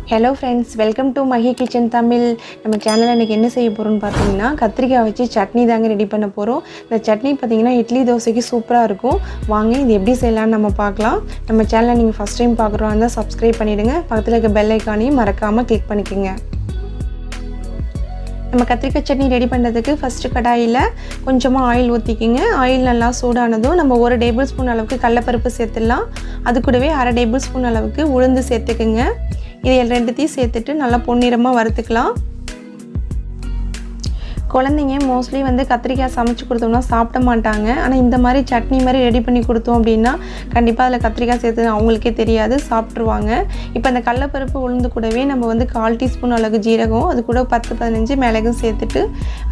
Hello friends, welcome to Mahi Kitchen Tamil. நம்ம சேனல்ல இன்னைக்கு என்ன செய்ய போறோம்னு பாத்தீங்கன்னா கத்திரிக்காய் வச்சு சட்னி தாங்க ரெடி பண்ண போறோம். இந்த சட்னி பாத்தீங்கன்னா இட்லி தோசைக்கு சூப்பரா இருக்கும். வாங்க இது எப்படி செய்யலாம்னு நம்ம பார்க்கலாம். நம்ம சேனலை நீங்க ஃபர்ஸ்ட் டைம் பார்க்கறதா இருந்தா Subscribe பண்ணிடுங்க. பக்கத்துல இருக்க பெல் ஐகானையும் மறக்காம கிளிக் பண்ணிக்கங்க. நம்ம கத்திரிக்காய் சட்னி ரெடி பண்றதுக்கு ஃபர்ஸ்ட் கடாயில கொஞ்சமா ஆயில் ஊத்திக்கிங்க. ஆயில் நல்லா சூடானதும் நம்ம 1 டேபிள்ஸ்பூன் அளவுக்கு கடலைப்பருப்பு சேர்த்துடலாம். அது கூடவே 1/2 டேபிள்ஸ்பூன் அளவுக்கு உளுந்து சேர்த்துக்கங்க. இதை ரெண்டுத்தையும் சேர்த்துட்டு நல்லா பொன்னிறமா வறுத்துக்கலாம். குழந்தைங்க மோஸ்ட்லி வந்து கத்திரிக்காய் சமைச்சு கொடுத்தோம்னா சாப்பிட மாட்டாங்க. ஆனால் இந்த மாதிரி சட்னி மாதிரி ரெடி பண்ணி கொடுத்தோம் அப்படின்னா கண்டிப்பாக அதில் கத்திரிக்காய் சேர்த்து அவங்களுக்கே தெரியாது, சாப்பிட்ருவாங்க. இப்போ அந்த கடலைப்பருப்பு உளுந்து கூடவே நம்ம வந்து 1/4 டீஸ்பூன் அளவுக்கு ஜீரகம், அது கூட 10-15 மிளகும் சேர்த்துட்டு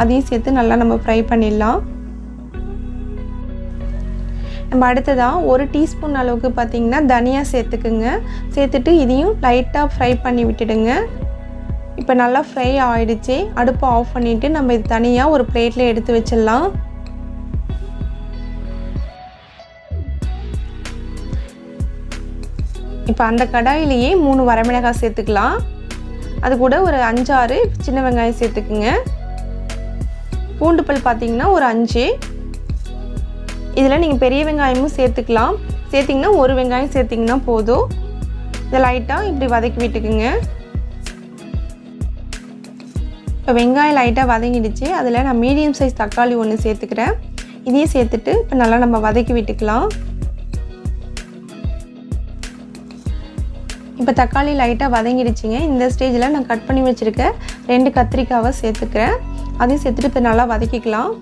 அதையும் சேர்த்து நல்லா நம்ம ஃப்ரை பண்ணிடலாம். நம்ம அடுத்ததாக 1 டீஸ்பூன் அளவுக்கு பார்த்திங்கன்னா தனியா சேர்த்துக்குங்க. சேர்த்துட்டு இதையும் லைட்டாக ஃப்ரை பண்ணி விட்டுடுங்க. இப்போ நல்லா ஃப்ரை ஆகிடுச்சு. அடுப்பை ஆஃப் பண்ணிவிட்டு நம்ம இது தனியாக ஒரு பிளேட்டில் எடுத்து வச்சிடலாம். இப்போ அந்த கடாயிலேயே 3 வரமிளகாய் சேர்த்துக்கலாம். அது கூட ஒரு 5-6 சின்ன வெங்காயம் சேர்த்துக்குங்க. பூண்டு பல் பார்த்திங்கன்னா ஒரு 5. இதில் நீங்கள் பெரிய வெங்காயமும் சேர்த்துக்கலாம். சேர்த்திங்கன்னா ஒரு வெங்காயம் சேர்த்திங்கன்னா போதும். இதை லைட்டாக இப்படி வதக்கி விட்டுக்குங்க. இப்போ வெங்காயம் லைட்டாக வதங்கிடுச்சு. அதில் நான் மீடியம் சைஸ் தக்காளி 1 சேர்த்துக்கிறேன். இதையும் சேர்த்துட்டு இப்போ நல்லா நம்ம வதக்கி விட்டுக்கலாம். இப்போ தக்காளி லைட்டாக வதங்கிடுச்சிங்க. இந்த ஸ்டேஜில் நான் கட் பண்ணி வச்சுருக்க 2 கத்திரிக்காவை சேர்த்துக்கிறேன். அதையும் சேர்த்துட்டு இப்போ நல்லா வதக்கிக்கலாம்.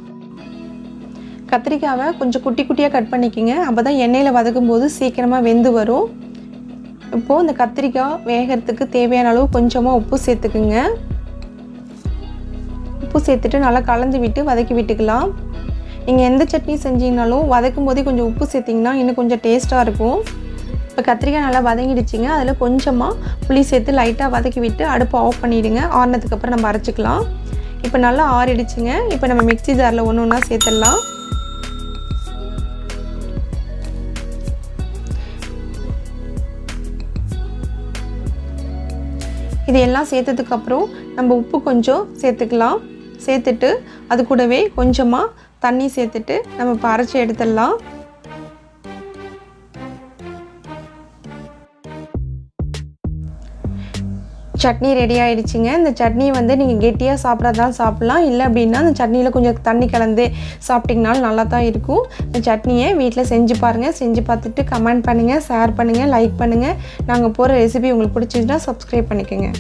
கத்திரிக்காவை கொஞ்சம் குட்டி குட்டியாக கட் பண்ணிக்கோங்க. அப்போ தான் எண்ணெயில் வதக்கும் போது சீக்கிரமாக வெந்து வரும். இப்போது இந்த கத்திரிக்காய் வேகிறதுக்கு தேவையான அளவு கொஞ்சமாக உப்பு சேர்த்துக்குங்க. உப்பு சேர்த்துட்டு நல்லா கலந்து விட்டு வதக்கி விட்டுக்கலாம். நீங்கள் எந்த சட்னி செஞ்சீங்கனாலும் வதக்கும் போதே கொஞ்சம் உப்பு சேர்த்திங்கன்னா இன்னும் கொஞ்சம் டேஸ்ட்டாக இருக்கும். இப்போ கத்திரிக்காய் நல்லா வதங்கிடுச்சிங்க. அதில் கொஞ்சமாக புளி சேர்த்து லைட்டாக வதக்கி விட்டு அடுப்பை ஆஃப் பண்ணிவிடுங்க. ஆறினதுக்கப்புறம் நம்ம அரைச்சிக்கலாம். இப்போ நல்லா ஆறிடுச்சிங்க. இப்போ நம்ம மிக்ஸி ஜாரில் ஒன்று ஒன்றா சேர்த்துடலாம். இது எல்லாம் சேர்த்ததுக்கப்புறம் நம்ம உப்பு கொஞ்சம் சேர்த்துக்கலாம். சேர்த்துட்டு அது கூடவே கொஞ்சமாக தண்ணி சேர்த்துட்டு நம்ம இப்போ அரைச்சி எடுத்துடலாம். சட்னி ரெடி ஆகிடுச்சிங்க. இந்த சட்னி வந்து நீங்கள் கெட்டியாக சாப்பிட்றதான் சாப்பிட்லாம். இல்லை அப்படின்னா அந்த சட்னியில் கொஞ்சம் தண்ணி கலந்து சாப்பிட்டிங்கனாலும் நல்லா தான் இருக்கும். இந்த சட்னியை வீட்டில் செஞ்சு பாருங்கள். செஞ்சு பார்த்துட்டு கமெண்ட் பண்ணுங்கள், ஷேர் பண்ணுங்கள், லைக் பண்ணுங்கள். நாங்கள் போகிற ரெசிபி உங்களுக்கு பிடிச்சிருந்தா Subscribe பண்ணிக்கோங்க.